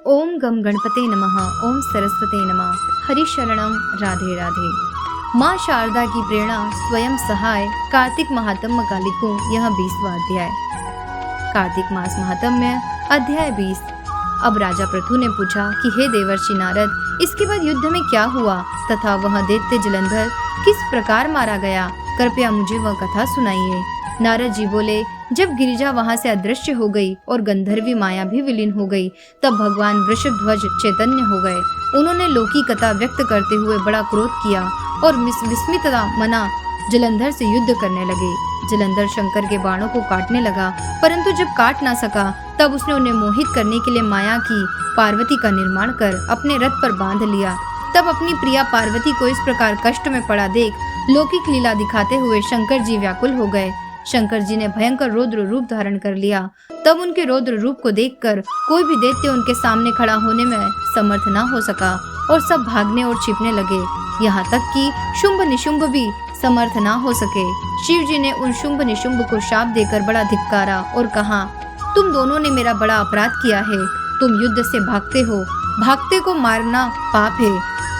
ओम गम गणपते नमः। ओम सरस्वते नमः। हरिशरणम राधे राधे। माँ शारदा की प्रेरणा स्वयं सहाय कार्तिक महात्म्य का लिखूं यह 20वां अध्याय। कार्तिक मास महात्म्य अध्याय 20। अब राजा पृथु ने पूछा कि हे देवर्षि नारद, इसके बाद युद्ध में क्या हुआ तथा वह दैत्य जलंधर किस प्रकार मारा गया, कृपया मुझे वह कथा सुनाइए। नारद जी बोले, जब गिरिजा वहां से अदृश्य हो गई और गंधर्वी माया भी विलीन हो गई, तब भगवान वृषभध्वज चैतन्य हो गए। उन्होंने लौकिक कथा व्यक्त करते हुए बड़ा क्रोध किया और विस्मितता मना जलंधर से युद्ध करने लगे। जलंधर शंकर के बाणों को काटने लगा, परंतु जब काट ना सका तब उसने उन्हें मोहित करने के लिए माया की पार्वती का निर्माण कर अपने रथ पर बांध लिया। तब अपनी प्रिया पार्वती को इस प्रकार कष्ट में पड़ा देख लौकिक लीला दिखाते हुए शंकर जी व्याकुल हो गए। शंकर जी ने भयंकर रौद्र रूप धारण कर लिया। तब उनके रौद्र रूप को देखकर कोई भी दैत्य उनके सामने खड़ा होने में समर्थ न हो सका और सब भागने और छिपने लगे, यहाँ तक कि शुंभ निशुंभ भी समर्थ न हो सके। शिव जी ने उन शुंभ निशुंभ को शाप देकर बड़ा धिक्कारा और कहा, तुम दोनों ने मेरा बड़ा अपराध किया है। तुम युद्ध से भागते हो, भागते को मारना पाप है।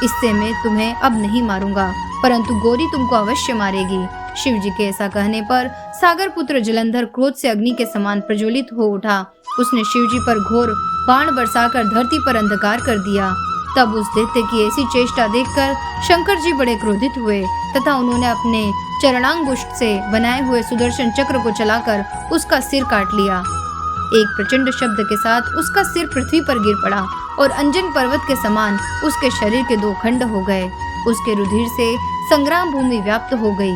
इससे मैं तुम्हें अब नहीं मारूंगा, परंतु गौरी तुमको अवश्य मारेगी। शिव जी के ऐसा कहने पर सागर पुत्र जलंधर क्रोध से अग्नि के समान प्रज्वलित हो उठा। उसने शिव जी पर घोर बाण बरसाकर धरती पर अंधकार कर दिया। तब उस दैत्य की ऐसी चेष्टा देखकर शंकर जी बड़े क्रोधित हुए तथा उन्होंने अपने चरणांगुष्ठ से बनाए हुए सुदर्शन चक्र को चलाकर उसका सिर काट लिया। एक प्रचंड शब्द के साथ उसका सिर पृथ्वी पर गिर पड़ा और अंजन पर्वत के समान उसके शरीर के 2 खंड हो गए। उसके रुधिर से संग्राम भूमि व्याप्त हो गई।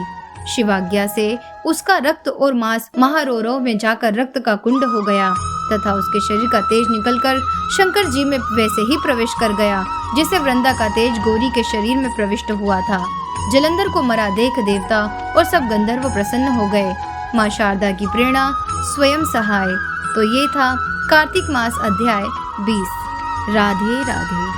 शिवाज्ञा से उसका रक्त और मांस महारोरों में जाकर रक्त का कुंड हो गया तथा उसके शरीर का तेज निकलकर शंकर जी में वैसे ही प्रवेश कर गया जैसे वृंदा का तेज गौरी के शरीर में प्रविष्ट हुआ था। जलंधर को मरा देख देवता और सब गंधर्व प्रसन्न हो गए। माँ शारदा की प्रेरणा स्वयं सहाय। तो ये था कार्तिक मास अध्याय 20। राधे राधे।